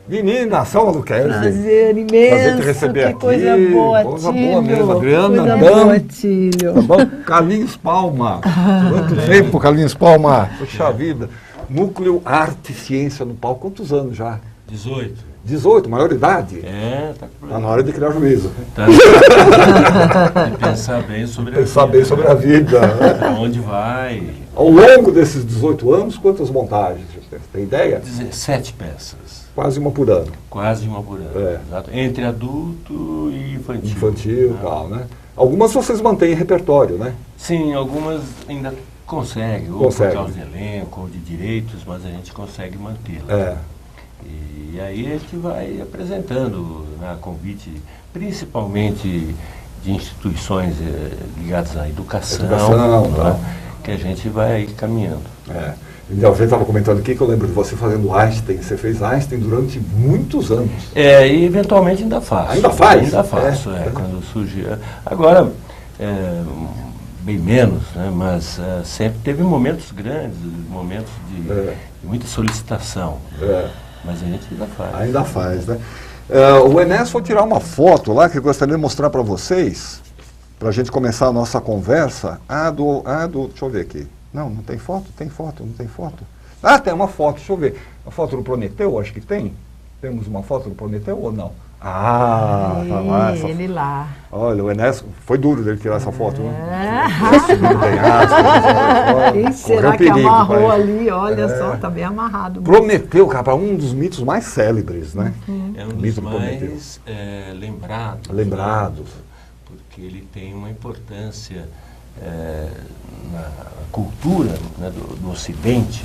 Menina, São Luquezzi. Prazer imenso, Prazer te receber que aqui. coisa boa, Coisa Tílio. boa mesmo, Adriana. Coisa Dan. boa, Tílio. Tá bom? Carlinhos Palma. Quanto tempo, Carlinhos Palma? Puxa vida. Núcleo Arte e Ciência no palco. Quantos anos já? 18. 18, maioridade? Tá na hora de criar juízo. Tá. E pensar bem sobre a vida. Pensar bem sobre a vida. Para onde vai. Ao longo desses 18 anos, quantas montagens? Tem ideia? 17 peças. Quase uma por ano. Quase uma por ano. É. Exato. Entre adulto e infantil. Infantil e tal, né? Algumas vocês mantêm em repertório, né? Sim, algumas ainda conseguem, ou por causa de elenco, ou de direitos, mas a gente consegue mantê-las. É. E aí a gente vai apresentando, né, convite, principalmente de instituições ligadas à educação, né, que a gente vai caminhando. É. Então, a gente estava comentando aqui que eu lembro de você fazendo Einstein. Você fez Einstein durante muitos anos. E eventualmente ainda faço. Ainda faz? Ainda faço, quando surge. Agora, bem menos, né, mas sempre teve momentos grandes, momentos de muita solicitação. Mas a gente ainda faz. Ainda faz, né? O Enéas foi tirar uma foto lá que eu gostaria de mostrar para vocês, para a gente começar a nossa conversa. Deixa eu ver aqui. Não tem foto? Tem foto, não tem foto? Ah, tem uma foto, deixa eu ver. A foto do Prometeu, acho que tem. Temos uma foto do Prometeu ou não? Ah, tá lá. Ele lá. Olha, o Enéas, foi duro dele tirar essa foto, né? Será que amarrou ali? Olha só, tá bem amarrado. Prometeu, cara, um dos mitos mais célebres, né? É um dos mais lembrados. Porque ele tem uma importância na cultura, né, do Ocidente,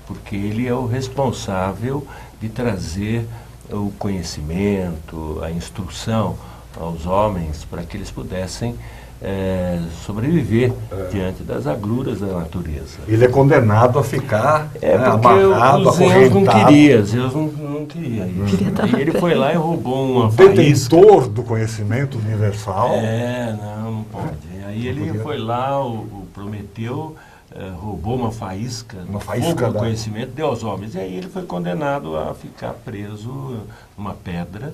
porque ele é o responsável de trazer o conhecimento, a instrução aos homens para que eles pudessem sobreviver diante das agruras da natureza. Ele é condenado a ficar amarrado, os Zeus não queria, Zeus não queria isso. Ele foi lá e roubou uma faísca. Detentor do conhecimento universal. Não pode. Aí ele foi lá, o Prometeu, roubou uma faísca do conhecimento, deu aos homens. E aí ele foi condenado a ficar preso numa pedra,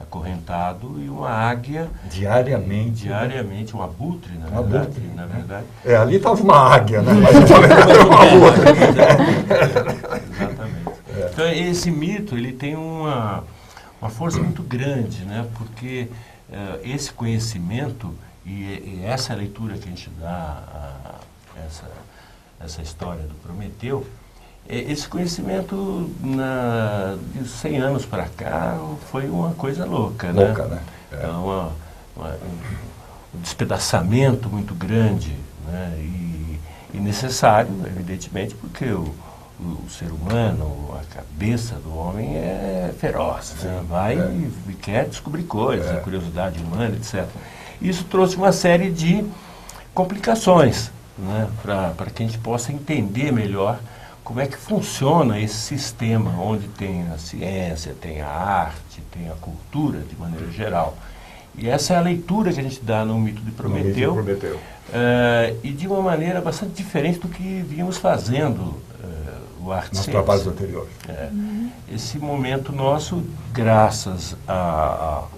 acorrentado, e uma águia... Diariamente, um abutre, na verdade. Ali estava uma águia, né? Mas era uma abutre. Exatamente. Então esse mito, ele tem uma força muito grande, né? Porque esse conhecimento e essa leitura que a gente dá essa história do Prometeu, esse conhecimento de 100 anos para cá foi uma coisa louca, né? Então, um despedaçamento muito grande, né? E necessário, evidentemente, porque o ser humano, a cabeça do homem é feroz, né? Vai e quer descobrir coisas, a curiosidade humana, etc. Isso trouxe uma série de complicações, né, para que a gente possa entender melhor como é que funciona esse sistema, onde tem a ciência, tem a arte, tem a cultura, de maneira geral. E essa é a leitura que a gente dá no mito de Prometeu, e de uma maneira bastante diferente do que vínhamos fazendo o Arte nos trabalhos anteriores. Esse momento nosso, graças ao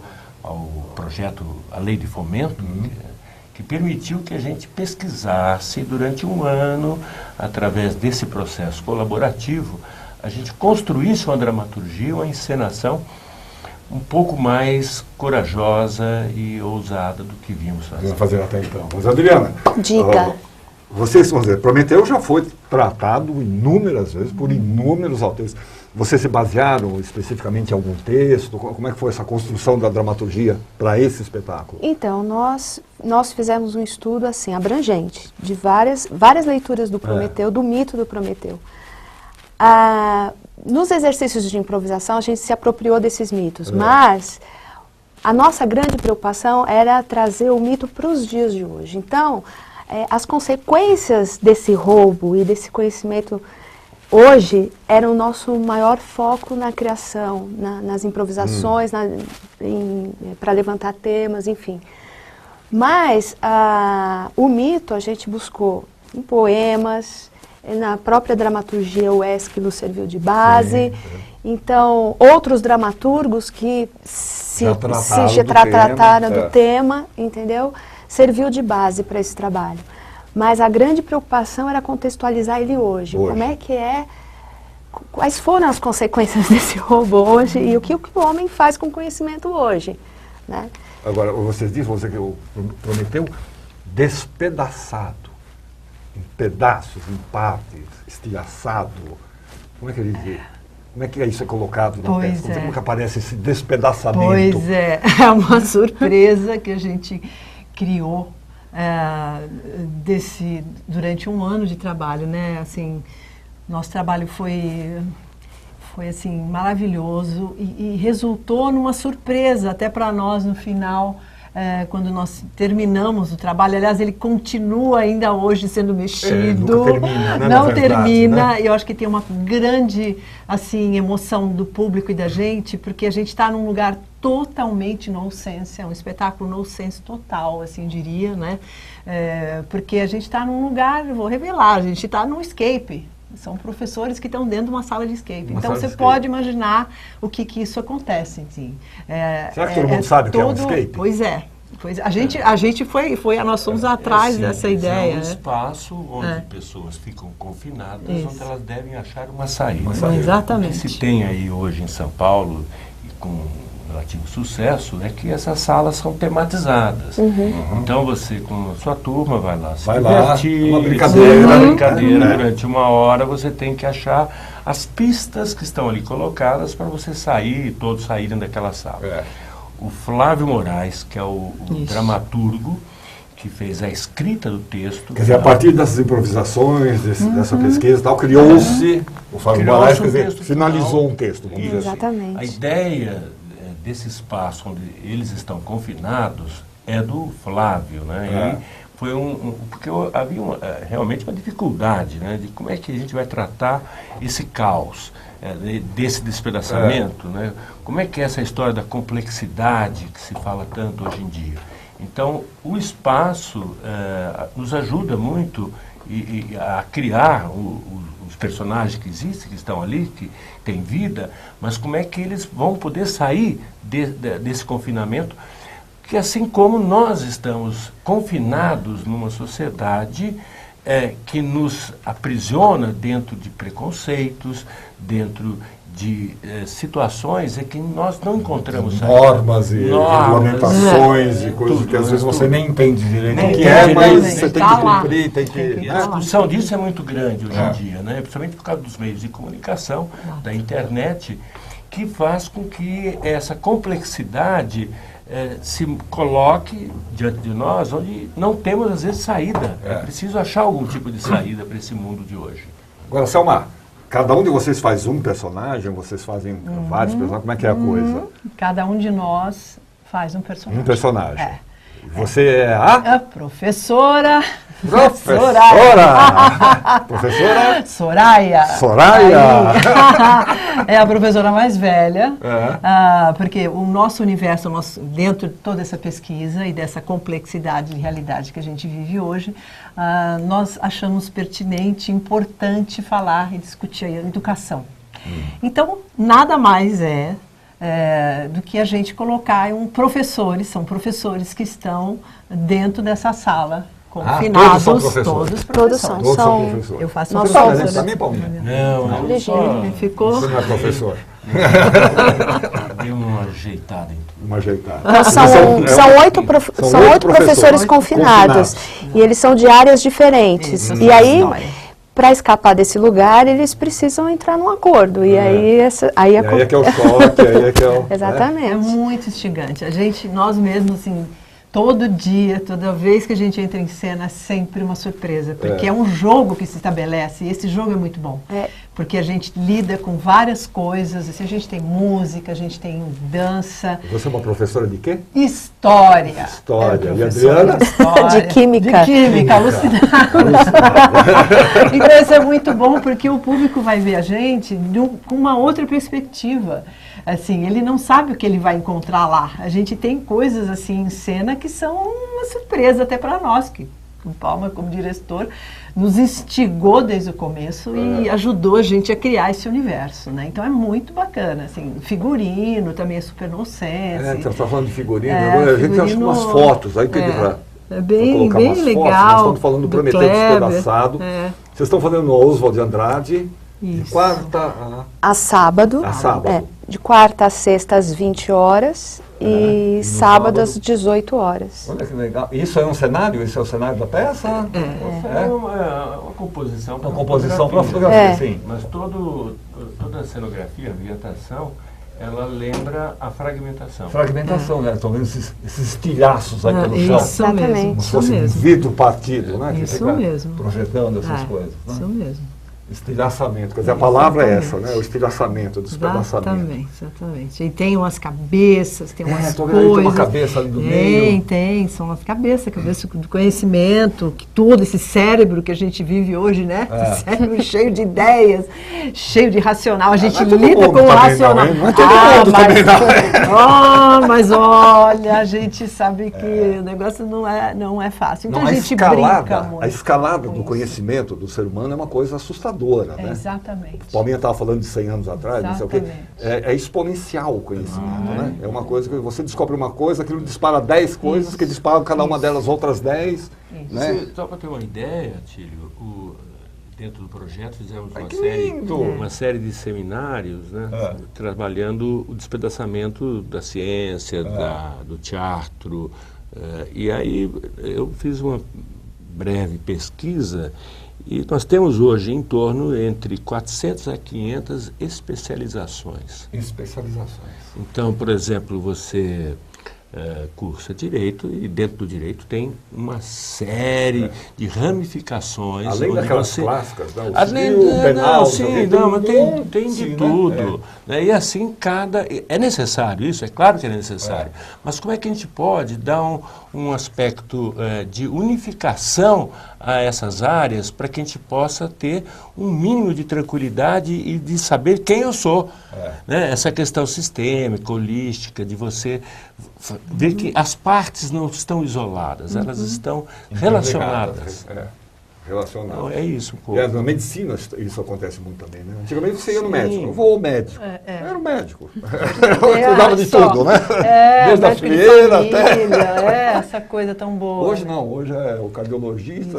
projeto, a Lei de Fomento, que permitiu que a gente pesquisasse durante um ano, através desse processo colaborativo, a gente construísse uma dramaturgia, uma encenação um pouco mais corajosa e ousada do que vimos fazer até então. Mas, Adriana, vocês vão dizer, Prometeu já foi tratado inúmeras vezes por inúmeros autores. Vocês se basearam especificamente em algum texto? Como é que foi essa construção da dramaturgia para esse espetáculo? Então, nós fizemos um estudo assim, abrangente, de várias leituras do Prometeu, do mito do Prometeu. Nos exercícios de improvisação, a gente se apropriou desses mitos, mas a nossa grande preocupação era trazer o mito para os dias de hoje. Então, as consequências desse roubo e desse conhecimento hoje era o nosso maior foco na criação, nas improvisações, para levantar temas, enfim. Mas o mito a gente buscou em poemas, na própria dramaturgia o Ésquilo serviu de base. Então, outros dramaturgos que se trataram do tema, entendeu? Serviu de base para esse trabalho. Mas a grande preocupação era contextualizar ele hoje. Como é que quais foram as consequências desse roubo hoje e o que o homem faz com o conhecimento hoje, né? Agora, você que o Prometeu despedaçado, em pedaços, em partes, estilhaçado. Como é que ele diz? Como é que isso é colocado na peça? Como é que aparece esse despedaçamento? Pois é, é uma surpresa que a gente criou durante um ano de trabalho, né? Assim, nosso trabalho foi assim, maravilhoso e resultou numa surpresa até para nós no final, quando nós terminamos o trabalho. Aliás, ele continua ainda hoje sendo mexido. Nunca termina, né? Não termina, né? Eu acho que tem uma grande assim, emoção do público e da gente, porque a gente está num lugar totalmente nonsense, é um espetáculo nonsense total, assim diria, né? Porque a gente está num lugar, vou revelar, a gente está num escape. São professores que estão dentro de uma sala de escape. Então você pode imaginar o que isso acontece. Assim. Será que todo mundo sabe o que é um escape? Pois é. A gente nós fomos atrás dessa ideia. É um espaço onde pessoas ficam confinadas, onde elas devem achar uma saída. Exatamente. O que se tem aí hoje em São Paulo, e com relativo sucesso, é que essas salas são tematizadas. Então você, com a sua turma, vai lá se divertir, uma brincadeira. Durante uma hora você tem que achar as pistas que estão ali colocadas para você sair, todos saírem daquela sala. O Flávio Moraes, que é o dramaturgo, que fez a escrita do texto. Quer dizer, a partir dessas improvisações, dessa pesquisa e tal, criou-se, o Flávio Moraes, quer dizer, finalizou um texto, vamos dizer assim. Exatamente. A ideia desse espaço onde eles estão confinados é do Flávio, né? E foi porque havia realmente uma dificuldade, né? De como é que a gente vai tratar esse caos, desse despedaçamento, né? Como é que é essa história da complexidade que se fala tanto hoje em dia? Então, o espaço nos ajuda muito a criar os personagens que existem, que estão ali, que têm vida, mas como é que eles vão poder sair desse confinamento, que assim como nós estamos confinados numa sociedade que nos aprisiona dentro de preconceitos, dentro de situações em que nós não encontramos normas e regulamentações e coisas que às vezes você nem entende direito o que mas você tem que cumprir, tem que... A discussão disso é muito grande hoje em dia, né? Principalmente por causa dos meios de comunicação, da internet, que faz com que essa complexidade se coloque diante de nós, onde não temos às vezes saída. É preciso achar algum tipo de saída para esse mundo de hoje. Agora, Selma, cada um de vocês faz um personagem, vocês fazem vários personagens, como é que é a coisa? Cada um de nós faz um personagem. Um personagem. Você é a professora. Professora Soraya. É a professora mais velha, porque o nosso universo, dentro de toda essa pesquisa e dessa complexidade de realidade que a gente vive hoje, nós achamos pertinente, importante falar e discutir a educação. Então, nada mais do que a gente colocar são professores que estão dentro dessa sala, confinados, todos são professores. Eu faço professora. Também, Palmeiras? Não, ficou. Você não é professor? Deu uma ajeitada em tudo. Uma ajeitada. São oito professores confinados. E eles são de áreas diferentes. E aí, para escapar desse lugar, eles precisam entrar num acordo. E aí é que é o choque, aí é que é o... Exatamente. É muito instigante. Nós mesmos, assim, todo dia, toda vez que a gente entra em cena, é sempre uma surpresa. Porque é um jogo que se estabelece, e esse jogo é muito bom. Porque a gente lida com várias coisas, assim, a gente tem música, a gente tem dança. Você é uma professora de quê? História. E a Adriana? De química. De química, alucinada. Então isso é muito bom, porque o público vai ver a gente com uma outra perspectiva. Assim, ele não sabe o que ele vai encontrar lá. A gente tem coisas assim em cena que são uma surpresa até para nós, que o Palma como diretor, nos instigou desde o começo e ajudou a gente a criar esse universo, né? Então é muito bacana, assim, figurino também é super nonsense. Você está falando de figurino, agora a gente acha umas fotos, aí pedir para bem fotos. legal. Nós estamos falando do Prometeu Despedaçado. Vocês estão fazendo no Oswald de Andrade, de quarta a sábado. De quarta a sexta às 20 horas e sábado às 18 horas. Olha que legal. Isso é um cenário? Esse é o cenário da peça? É uma composição. Uma composição para fotografia, sim. Mas toda a cenografia, a ambientação, ela lembra a fragmentação. Fragmentação, né? Estão vendo esses estilhaços aí pelo chão. Exatamente. Como se fosse um vidro partido, né? Isso mesmo. Projetando essas coisas. Né? Isso mesmo. Estilhaçamento, quer dizer, a palavra é essa, né? O estilhaçamento, o despedaçamento. Exatamente. E tem umas cabeças, tem umas coisas. Tem uma cabeça ali do meio. Tem, são as cabeça do conhecimento, que todo esse cérebro que a gente vive hoje, né? Esse cérebro cheio de ideias, cheio de racional. A gente lida com o racional. Não é todo mundo também, não. Mas olha, a gente sabe que o negócio não é fácil. Então a gente brinca muito. A escalada do conhecimento do ser humano é uma coisa assustadora, né? Exatamente. O Palminha estava falando de 100 anos atrás, não sei o quê. É exponencial o conhecimento, né? É uma coisa que você descobre uma coisa, aquilo dispara 10 coisas, que disparam cada uma delas outras 10. Né? Só para ter uma ideia, Tílio, dentro do projeto fizemos uma série de seminários, né? Trabalhando o despedaçamento da ciência, do teatro. E aí eu fiz uma breve pesquisa. E nós temos hoje em torno entre 400 a 500 especializações. Então, por exemplo, você cursa Direito e dentro do Direito tem uma série de ramificações. Além daquelas clássicas, né? O civil, penal, mas tem de tudo. Né? E assim, é necessário isso? É claro que é necessário. Mas como é que a gente pode dar um aspecto de unificação a essas áreas para que a gente possa ter um mínimo de tranquilidade e de saber quem eu sou? Né? Essa questão sistêmica, holística, de você ver que as partes não estão isoladas, elas estão relacionadas. Então, é isso um pouco. Na medicina isso acontece muito também, né? Antigamente você ia no médico, eu vou ao médico. Era o médico. Eu cuidava de tudo, né? Desde a frieira até... essa coisa tão boa. Hoje não, hoje é o cardiologista.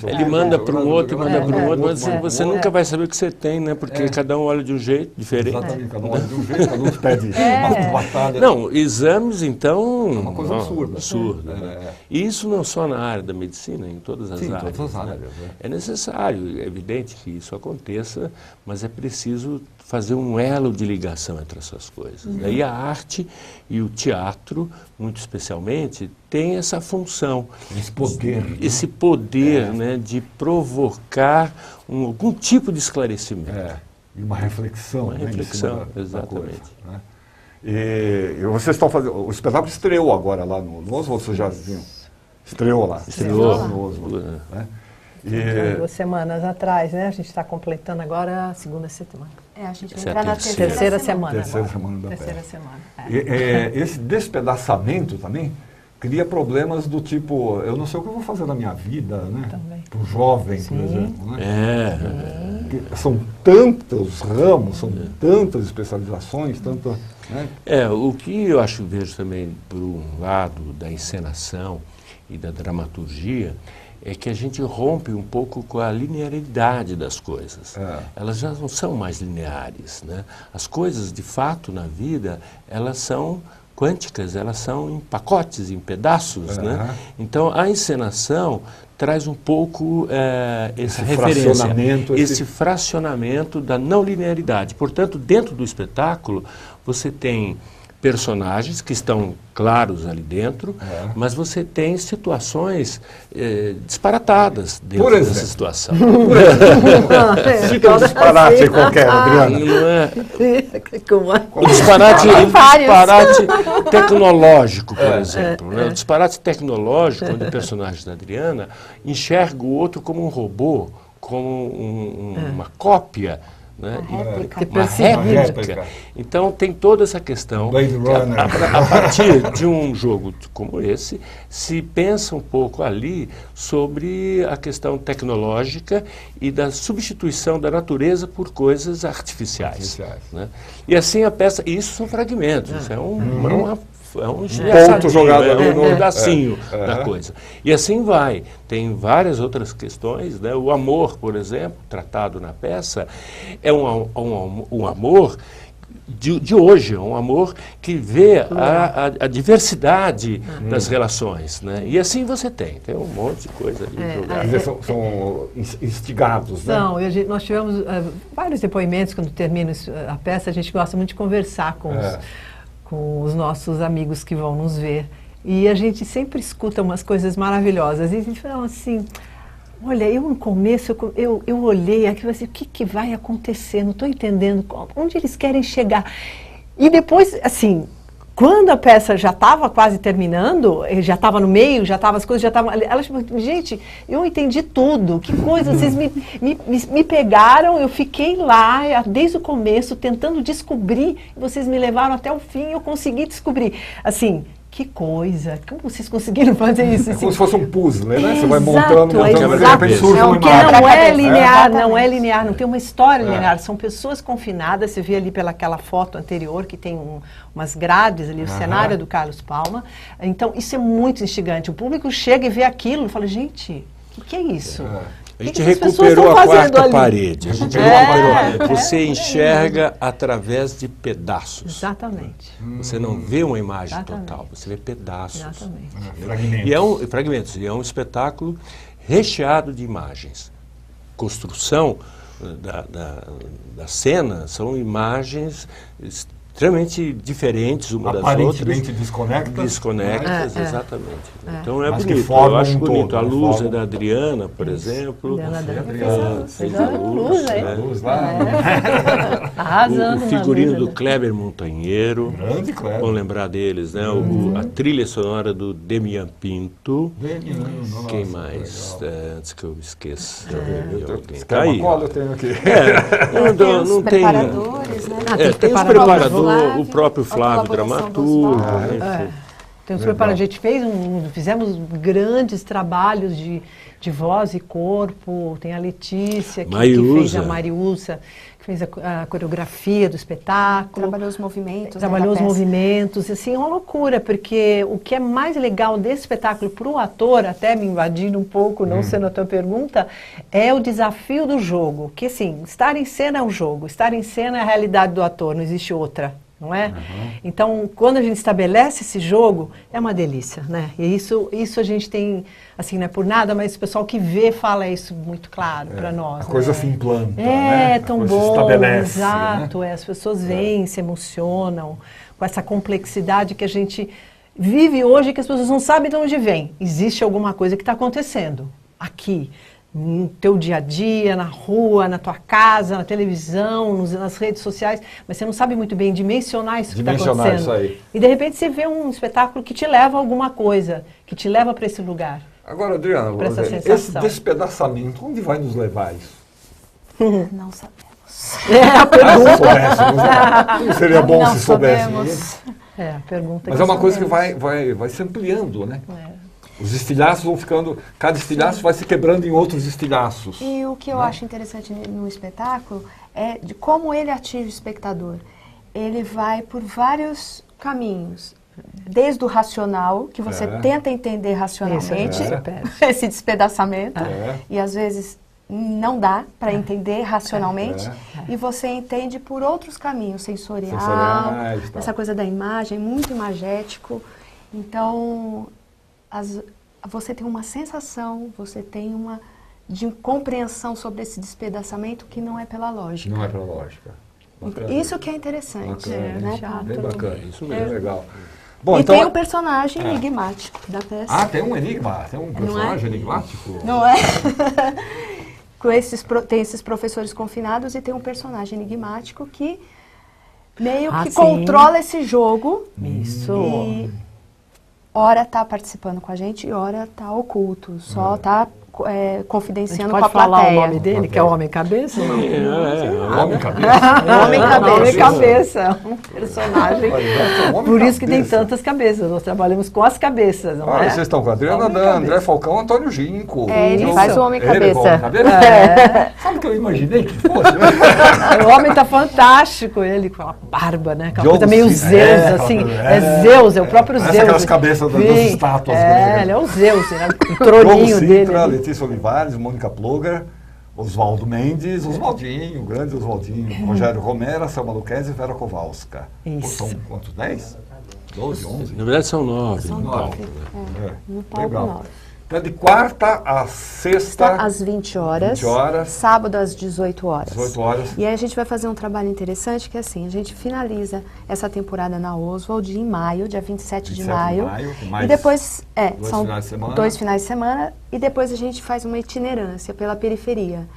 Ele manda para um outro, manda para um outro, mas você nunca vai saber o que você tem, né? Porque cada um olha de um jeito diferente. Exatamente, cada um olha de um jeito, cada um pede uma batalha. Não, exames então... É uma coisa absurda. Né? E isso não só na área da medicina, em todas as áreas. Todas as áreas. É necessário, é evidente que isso aconteça, mas é preciso fazer um elo de ligação entre essas coisas. E a arte e o teatro, muito especialmente, tem essa função. Esse poder né, de provocar algum tipo de esclarecimento. E uma reflexão. Uma reflexão, exatamente. Né? E vocês estão fazendo... O espetáculo estreou agora lá no Oswald, vocês já viram? Estreou lá. Estreou. No Oswald, né? 2 semanas atrás, né? A gente está completando agora a segunda semana. A gente vai entrar na terceira semana. Terceira semana da terceira peça. semana. Esse despedaçamento também cria problemas do tipo, eu não sei o que eu vou fazer na minha vida, né? Para o jovem, por exemplo. Né? São tantos ramos, são tantas especializações, tanto... Né? O que eu vejo também, por um lado, da encenação e da dramaturgia, é que a gente rompe um pouco com a linearidade das coisas. Elas já não são mais lineares, né? As coisas, de fato, na vida, elas são quânticas, elas são em pacotes, em pedaços, né? Então, a encenação traz um pouco essa referência, esse fracionamento da não linearidade. Portanto, dentro do espetáculo, você tem personagens que estão claros ali dentro, mas você tem disparatadas dentro dessa situação. Cita um disparate qualquer, Adriana. O disparate tecnológico, por exemplo. Né? O disparate tecnológico, onde o personagem da Adriana enxerga o outro como um robô, como uma cópia né? Réplica. Uma réplica. Então tem toda essa questão. A partir de um jogo como esse, se pensa um pouco ali sobre a questão tecnológica e da substituição da natureza por coisas artificiais. Né? E assim a peça, isso são fragmentos, isso é um ponto jogado ali no pedacinho da coisa. E assim vai. Tem várias outras questões, né? O amor, por exemplo, tratado na peça, é um amor de hoje, um amor que vê a diversidade das relações, né? E assim você tem um monte de coisa ali jogada. São instigados, né? Não, nós tivemos vários depoimentos quando termina a peça, a gente gosta muito de conversar com os nossos amigos que vão nos ver. E a gente sempre escuta umas coisas maravilhosas. E a gente fala assim, olha, eu no começo, eu olhei aquilo assim, o que vai acontecer? Não estou entendendo onde eles querem chegar. E depois, assim, quando a peça já estava quase terminando, já estava no meio, as coisas já estavam... Ela falou, gente, eu entendi tudo, que coisa, vocês me pegaram, eu fiquei lá desde o começo tentando descobrir, vocês me levaram até o fim e eu consegui descobrir. Assim, que coisa, como vocês conseguiram fazer isso? É como se fosse um puzzle, né? Você vai montando, de repente surge uma imagem. Porque não é linear, não é linear, não tem uma história linear, são pessoas confinadas, você vê ali pelaquela foto anterior que tem umas grades ali, o cenário do Carlos Palma. Então, isso é muito instigante. O público chega e vê aquilo e fala, gente, o que é isso? A gente recuperou a quarta parede. A gente recuperou. Você enxerga através de pedaços. Exatamente. Você não vê uma imagem total, você vê pedaços. Exatamente. Fragmentos. E é um espetáculo recheado de imagens. Construção da cena são imagens extremamente diferentes uma das outras. Aparentemente desconectas. Exatamente. Então é bonito, eu acho bonito. A luz é da Adriana, por exemplo. Fez a luz, o figurino do Kleber Montanheiro. Grande Kleber. Vamos lembrar deles, né? A trilha sonora do Demian Pinto. Quem mais? Antes que eu esqueça. Tá aí. Eu tenho aqui. Não tem. Tem os preparadores. O próprio Flávio, dramaturgo. Tem os preparadores. A gente fizemos grandes trabalhos de voz e corpo. Tem a Letícia, que fez a Mariúsa, que fez a coreografia do espetáculo. Trabalhou os movimentos. Trabalhou os movimentos. Assim, é uma loucura, porque o que é mais legal desse espetáculo para o ator, até me invadindo um pouco, não sendo a tua pergunta, é o desafio do jogo. Que assim, estar em cena é um jogo, estar em cena é a realidade do ator, não existe outra. Não é? Então, quando a gente estabelece esse jogo, é uma delícia, né? E isso a gente tem, assim, não é por nada, mas o pessoal que vê fala isso muito claro para nós. A coisa se implanta, né? Tão bom, estabelece, exato. Né? As pessoas vêm, se emocionam com essa complexidade que a gente vive hoje, que as pessoas não sabem de onde vem. Existe alguma coisa que está acontecendo aqui, no teu dia a dia, na rua, na tua casa, na televisão, nas redes sociais, mas você não sabe muito bem dimensionar isso que está acontecendo. Isso aí. E de repente você vê um espetáculo que te leva a alguma coisa, que te leva para esse lugar. Agora, Adriana, esse despedaçamento, onde vai nos levar isso? Não sabemos. A pergunta. Não seria bom se soubéssemos. A pergunta. Mas é uma coisa que vai se ampliando, né? Os estilhaços vão ficando, cada estilhaço vai se quebrando em outros estilhaços. E o que eu acho interessante no espetáculo é de como ele atinge o espectador. Ele vai por vários caminhos. Desde o racional, que você tenta entender racionalmente, esse despedaçamento, e às vezes não dá para entender racionalmente, e você entende por outros caminhos, sensorial, essa coisa da imagem, muito imagético. Então, você tem uma sensação, você tem de compreensão sobre esse despedaçamento que não é pela lógica. Não é pela lógica. Bacana. Isso que é interessante. Né? Bem bacana, isso mesmo, é legal. Bom, então, tem um personagem enigmático da peça. Tem um enigma, tem um personagem enigmático? Não é? Tem esses professores confinados e tem um personagem enigmático que meio que controla esse jogo. Isso. E ora está participando com a gente e ora está oculto. Só está confidenciando pode com a falar plateia. o nome dele, que é o Homem Cabeça? Homem Cabeça. Homem Cabeça. Homem Cabeça, um personagem. Por isso que tem tantas cabeças. Nós trabalhamos com as cabeças, não Olha, é? vocês estão com a Adriana Dan, André Falcão, Antônio Ginco. Ele faz o Homem Ele Cabeça. é o Homem Cabeça? É. Sabe o que eu imaginei que fosse? O homem tá fantástico, ele com aquela barba, né? Aquela Diogo coisa meio Cis- Zeus, é, assim. aquela- É Zeus, é o próprio Parece Zeus. aquelas cabeças das Sim, estátuas É, gregas. ele é o Zeus, né? O Diogo troninho dele. Sintra, ali. Letícia Olivares, Mônica Ploger, Oswaldo Mendes, Oswaldinho, o grande Oswaldinho, Rogério Romero, Selma Luquezzi e Vera Kowalska. Isso. São quantos? 10? 12, 11? Na verdade são 9. São no 9. palco, né? No palco, Legal. 9. Então, de quarta a sexta, Às 20 horas. 20 horas. Sábado às 18 horas. 18 horas. E aí a gente vai fazer um trabalho interessante, que é assim, a gente finaliza essa temporada na Oswald em maio, dia 27 de 27 de maio. maio, mais E depois, dois são finais de semana. 2 finais de semana, e depois a gente faz uma itinerância pela periferia.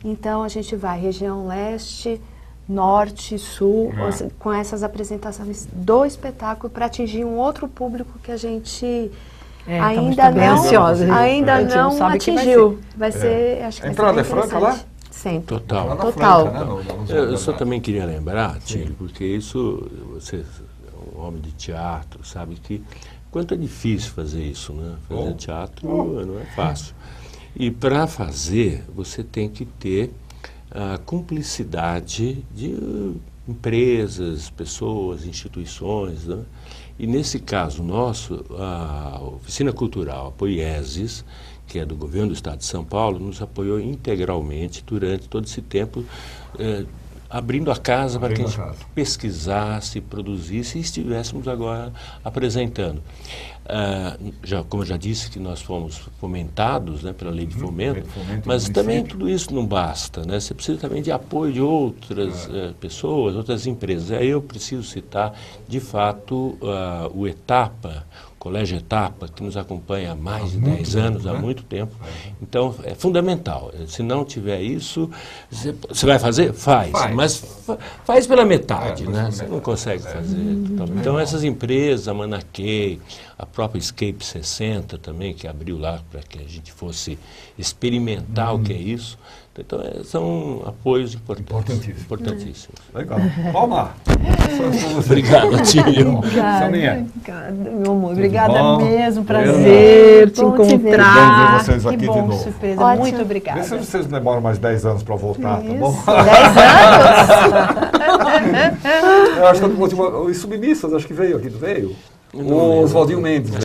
Então a gente vai região leste, norte, sul, com essas apresentações do espetáculo para atingir um outro público que a gente ainda bem ansiosos. ainda A gente não não sabe quem vai atingiu. Vai ser, acho que A vai entrada ser é bem franca lá? interessante. Sempre. Total. Lá na Total. Franca, né, nos Eu só lugares. também queria lembrar, Tílio, porque isso, você é um homem de teatro, sabe que quanto é difícil fazer isso, né? Fazer teatro não é fácil. E para fazer, você tem que ter a cumplicidade de empresas, pessoas, instituições, né? E nesse caso nosso, a Oficina Cultural, a Poiesis, que é do governo do Estado de São Paulo, nos apoiou integralmente durante todo esse tempo, abrindo a casa para que a gente pesquisasse, produzisse e estivéssemos agora apresentando. Como eu já disse, que nós fomos fomentados, né, pela lei de fomento, mas também tudo isso não basta, né? Você precisa também de apoio de outras pessoas, outras empresas. Aí eu preciso citar, de fato, o Etapa, Colégio Etapa, que nos acompanha há mais de 10 anos, há muito tempo. Então, é fundamental. Se não tiver isso, você vai fazer? Faz. Mas faz pela metade, né? Você não consegue fazer. Então, essas empresas, a Manaquei, a própria Escape 60 também, que abriu lá para que a gente fosse experimentar o que é isso. Então, são apoios importantíssimos. Legal. Palma. Obrigado, Tílio. Obrigada, meu amor. Obrigada bom? mesmo. Prazer te Bom te ver. encontrar. Bom ver vocês aqui Que de bom, novo. surpresa. Ótimo. Muito Vê obrigada. se vocês demoram mais 10 anos para voltar, tá bom? 10 anos? Eu acho que o Submissas, acho que veio aqui, não veio? O Oswaldinho Mendes.